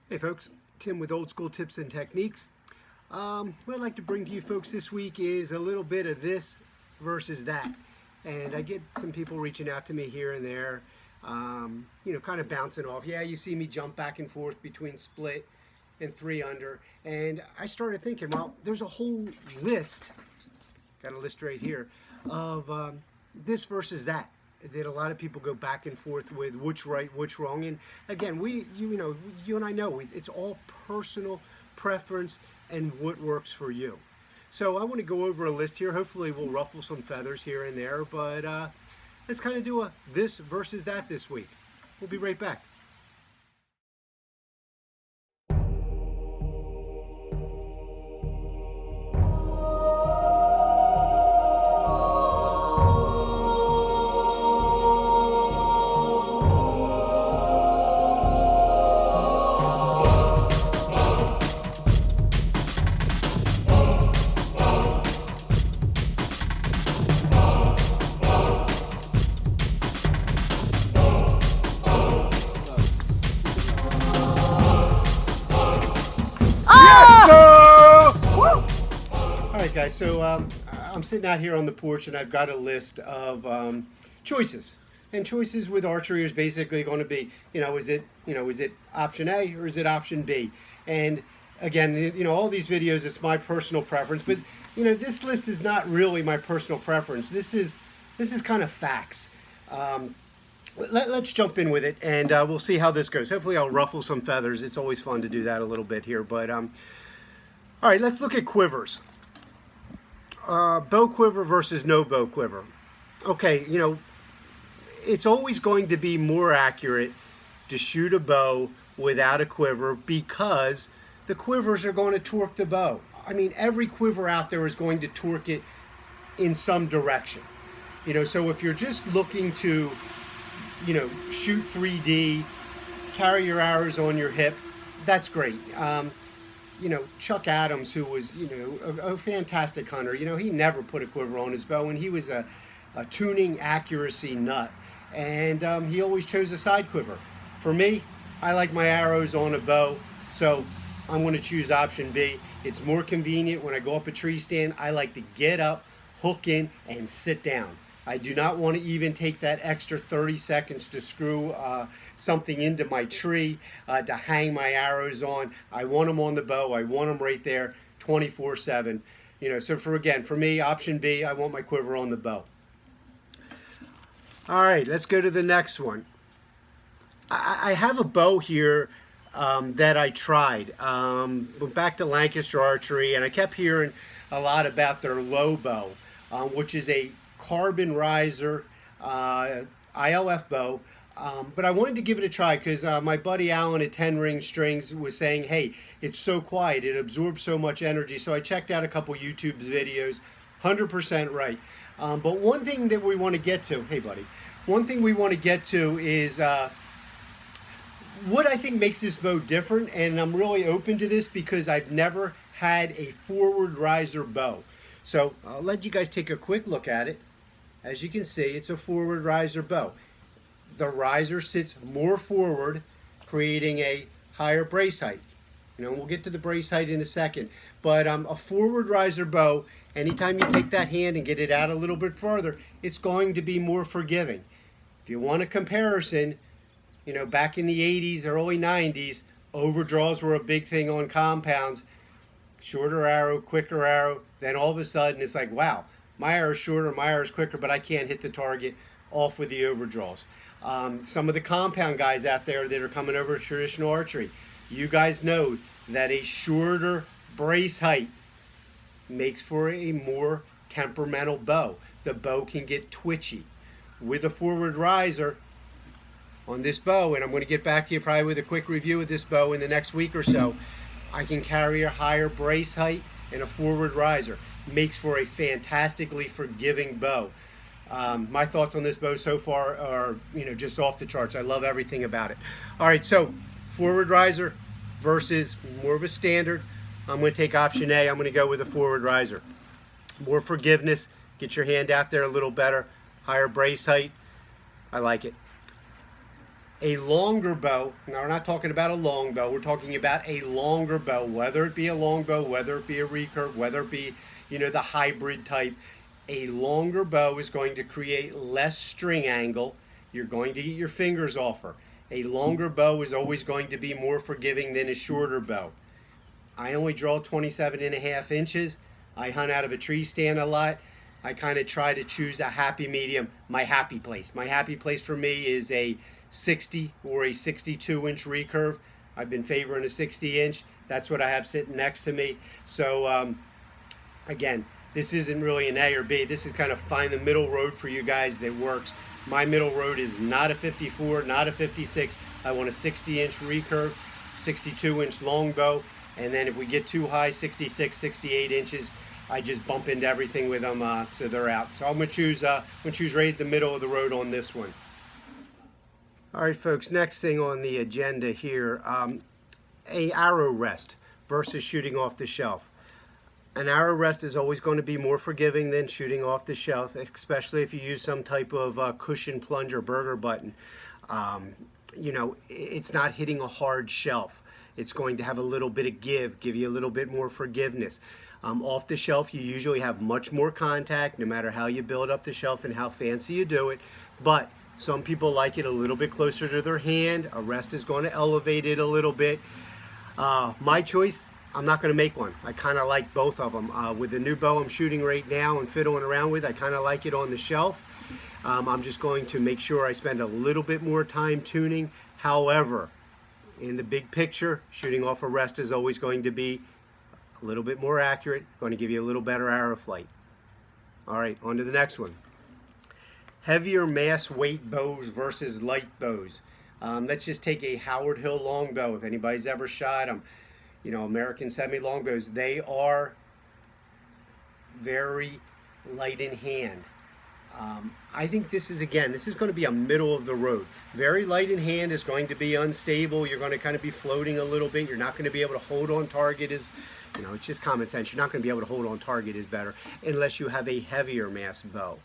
Hey folks, Tim with Old School Tips and Techniques. What I'd like to bring to you folks this week is a little bit of this versus that. And I get some people reaching out to me here and there, kind of bouncing off. Yeah, you see me jump back and forth between split and 3 under. And I started thinking, well, there's a whole list, got a list right here, of this versus that a lot of people go back and forth with which right, which wrong. And again, you and I know it's all personal preference and what works for you. So I want to go over a list here. Hopefully we'll ruffle some feathers here and there, but let's kind of do a this versus that this week. We'll be right back. Alright guys, so I'm sitting out here on the porch and I've got a list of choices. And choices with archery is basically going to be, is it option A or is it option B? And again, all these videos, it's my personal preference, but this list is not really my personal preference. This is kind of facts. Let's jump in with it and we'll see how this goes. Hopefully I'll ruffle some feathers. It's always fun to do that a little bit here, but all right, let's look at quivers. Bow quiver versus no bow quiver. Okay, it's always going to be more accurate to shoot a bow without a quiver because the quivers are going to torque the bow. I mean, every quiver out there is going to torque it in some direction. So if you're just looking to, shoot 3D, carry your arrows on your hip, that's great. Chuck Adams, who was, a fantastic hunter, he never put a quiver on his bow, and he was a tuning accuracy nut. And he always chose a side quiver. For me, I like my arrows on a bow, so I'm going to choose option B. It's more convenient when I go up a tree stand. I like to get up, hook in, and sit down. I do not want to even take that extra 30 seconds to screw something into my tree to hang my arrows on. I want them on the bow. I want them right there 24/7. So for me, option B, I want my quiver on the bow. All right, let's go to the next one. I have a bow here that I tried. Went back to Lancaster Archery, and I kept hearing a lot about their low bow, which is a carbon riser ILF bow, but I wanted to give it a try because my buddy Alan at 10 Ring Strings was saying, hey, it's so quiet, it absorbs so much energy. So I checked out a couple YouTube videos. 100% right. But one thing that we want to get to, hey buddy, one thing we want to get to is what I think makes this bow different, and I'm really open to this because I've never had a forward riser bow. So I'll let you guys take a quick look at it. As you can see, it's a forward riser bow. The riser sits more forward, creating a higher brace height. We'll get to the brace height in a second. But a forward riser bow, anytime you take that hand and get it out a little bit further, it's going to be more forgiving. If you want a comparison, back in the 80s, early 90s, overdraws were a big thing on compounds. Shorter arrow, quicker arrow, then all of a sudden it's like, wow, my arrow's shorter, my arrow's quicker, but I can't hit the target, off with the overdraws. Some of the compound guys out there that are coming over to traditional archery, you guys know that a shorter brace height makes for a more temperamental bow. The bow can get twitchy. With a forward riser on this bow, and I'm going to get back to you probably with a quick review of this bow in the next week or so, I can carry a higher brace height and a forward riser. Makes for a fantastically forgiving bow. My thoughts on this bow so far are, just off the charts. I love everything about it. All right, so forward riser versus more of a standard. I'm going to take option A. I'm going to go with a forward riser. More forgiveness. Get your hand out there a little better. Higher brace height. I like it. A longer bow, now we're not talking about a long bow, we're talking about a longer bow, whether it be a long bow, whether it be a recurve, whether it be, the hybrid type. A longer bow is going to create less string angle. You're going to get your fingers off her. A longer bow is always going to be more forgiving than a shorter bow. I only draw 27.5 inches. I hunt out of a tree stand a lot. I kind of try to choose a happy medium, my happy place. My happy place for me is a 60 or a 62-inch recurve. I've been favoring a 60-inch. That's what I have sitting next to me. So again, this isn't really an A or B. This is kind of find the middle road for you guys that works. My middle road is not a 54, not a 56. I want a 60-inch recurve, 62-inch longbow, and then if we get too high, 66, 68 inches, I just bump into everything with them, so they're out. So I'm gonna choose right the middle of the road on this one. All right, folks. Next thing on the agenda here, a arrow rest versus shooting off the shelf. An arrow rest is always going to be more forgiving than shooting off the shelf, especially if you use some type of cushion plunge or burger button. It's not hitting a hard shelf. It's going to have a little bit of give you a little bit more forgiveness. Off the shelf, you usually have much more contact, no matter how you build up the shelf and how fancy you do it. But some people like it a little bit closer to their hand. A rest is going to elevate it a little bit. My choice, I'm not going to make one. I kind of like both of them. With the new bow I'm shooting right now and fiddling around with, I kind of like it on the shelf. I'm just going to make sure I spend a little bit more time tuning. However, in the big picture, shooting off a rest is always going to be a little bit more accurate, going to give you a little better arrow flight. All right, on to the next one. Heavier mass weight bows versus light bows. Let's just take a Howard Hill longbow. If anybody's ever shot them, American semi-longbows, they are very light in hand. I think this is going to be a middle of the road. Very light in hand is going to be unstable. You're going to kind of be floating a little bit. You're not going to be able to hold on target as, it's just common sense. You're not going to be able to hold on target as better unless you have a heavier mass bow.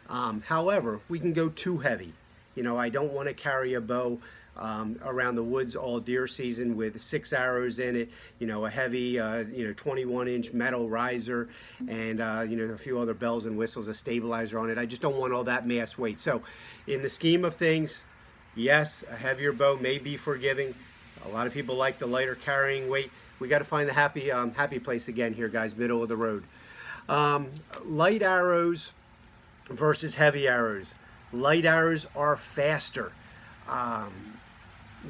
However, we can go too heavy. I don't want to carry a bow around the woods all deer season with 6 arrows in it, a heavy, 21-inch metal riser, and a few other bells and whistles, a stabilizer on it. I just don't want all that mass weight. So, in the scheme of things, yes, a heavier bow may be forgiving. A lot of people like the lighter carrying weight. We got to find the happy place again here, guys. Middle of the road. Light arrows versus heavy arrows. Light arrows are faster.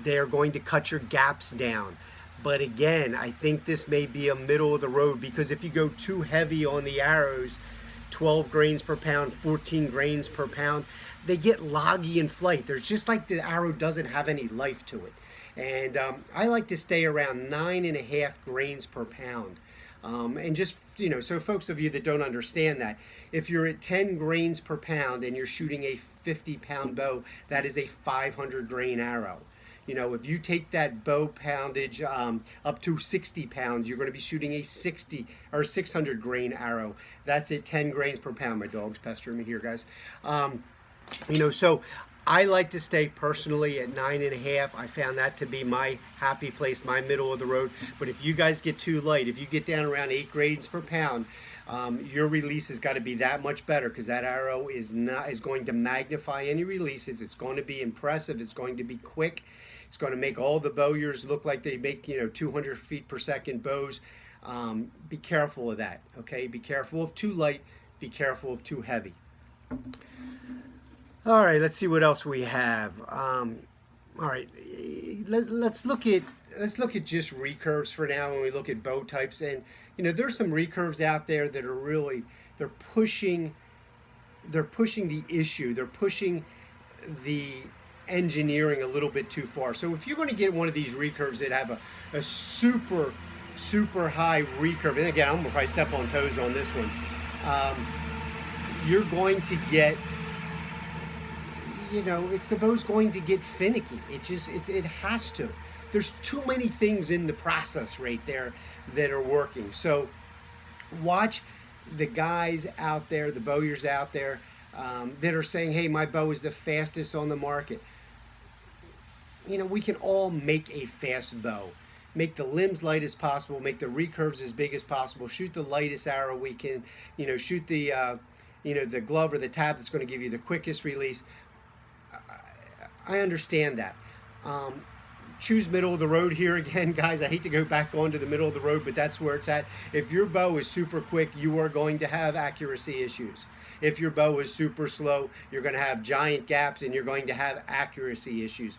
They're going to cut your gaps down. But again, I think this may be a middle of the road, because if you go too heavy on the arrows, 12 grains per pound, 14 grains per pound, they get loggy in flight. There's just like the arrow doesn't have any life to it. And I like to stay around 9.5 grains per pound. And just, so folks of you that don't understand that, if you're at 10 grains per pound and you're shooting a 50-pound bow, that is a 500 grain arrow. If you take that bow poundage up to 60 pounds, you're going to be shooting a 60 or 600 grain arrow. That's at 10 grains per pound. My dog's pestering me here, guys. So I like to stay personally at 9.5. I found that to be my happy place, my middle of the road. But if you guys get too light, if you get down around 8 grains per pound, your release has got to be that much better, because that arrow is going to magnify any releases. It's going to be impressive. It's going to be quick. It's going to make all the bowyers look like they make 200 feet per second bows. Be careful of that. Okay, be careful of too light. Be careful of too heavy. All right, let's see what else we have. All right, let's look at just recurves for now when we look at bow types. And there's some recurves out there that are really they're pushing the issue. They're pushing the engineering a little bit too far. So if you're going to get one of these recurves that have a super high recurve, and again, I'm gonna probably step on toes on this one, you're going to get, it's the bow's going to get finicky. It has to. There's too many things in the process right there that are working. So watch the guys out there, the bowyers out there, that are saying, hey, my bow is the fastest on the market. you know, we can all make a fast bow. Make the limbs light as possible, make the recurves as big as possible, shoot the lightest arrow we can, you know, shoot the, you know, the glove or the tab that's going to give you the quickest release. I understand that. Um, Choose middle of the road here again, guys. I hate to go back onto the middle of the road, but that's where it's at. If your bow is super quick, you are going to have accuracy issues. If your bow is super slow, you're going to have giant gaps and you're going to have accuracy issues.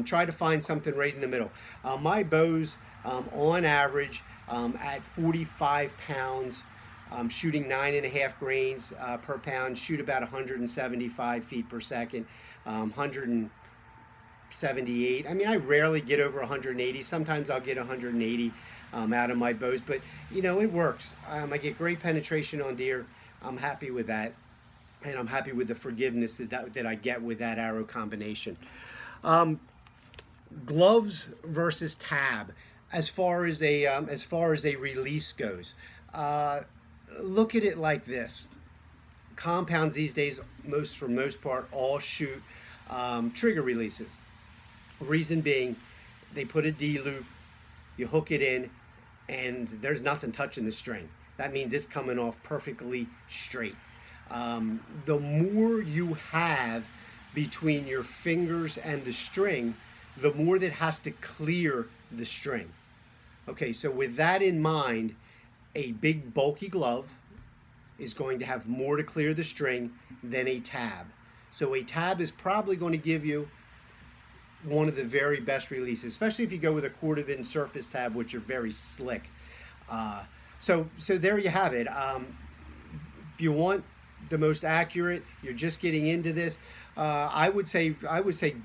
Try to find something right in the middle. My bows, on average, at 45 pounds, shooting 9.5 grains per pound, shoot about 175 feet per second, 178. I mean, I rarely get over 180. Sometimes I'll get 180 out of my bows, but you know, it works. I get great penetration on deer. I'm happy with that, and I'm happy with the forgiveness that I get with that arrow combination. Gloves versus tab, as far as a release goes. Look at it like this. Compounds these days, for most part, all shoot trigger releases. Reason being, they put a D loop, you hook it in, and there's nothing touching the string. That means it's coming off perfectly straight. The more you have between your fingers and the string, the more that has to clear the string. Okay, so with that in mind, a big bulky glove is going to have more to clear the string than a tab. So a tab is probably going to give you one of the very best releases, especially if you go with a 1/4 inch surface tab, which are very slick. So there you have it. If you want the most accurate, you're just getting into this, I would say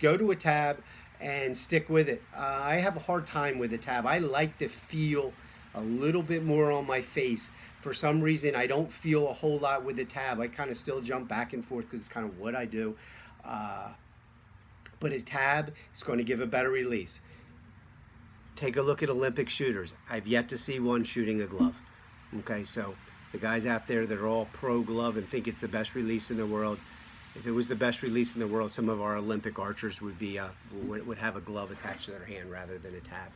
go to a tab and stick with it. I have a hard time with a tab. I like to feel a little bit more on my face. For some reason, I don't feel a whole lot with the tab. I kind of still jump back and forth because it's kind of what I do. But a tab is going to give a better release. Take a look at Olympic shooters. I've yet to see one shooting a glove. Okay, so the guys out there that are all pro glove and think it's the best release in the world, if it was the best release in the world, some of our Olympic archers would have a glove attached to their hand rather than a tab.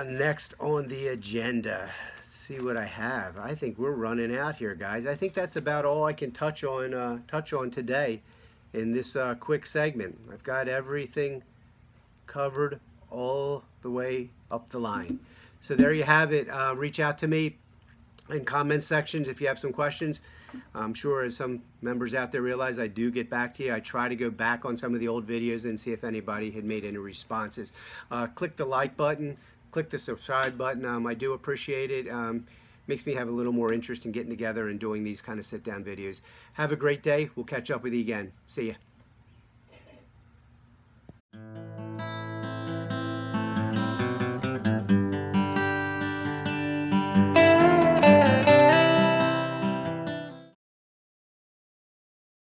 Next on the agenda, let's see what I have. I think we're running out here, guys. I think that's about all I can touch on today in this quick segment. I've got everything covered all the way up the line. So there you have it. Reach out to me in comment sections if you have some questions. I'm sure as some members out there realize, I do get back to you. I try to go back on some of the old videos and see if anybody had made any responses. Click the like button, click the subscribe button. I do appreciate it. Makes me have a little more interest in getting together and doing these kind of sit-down videos. Have a great day. We'll catch up with you again. See ya.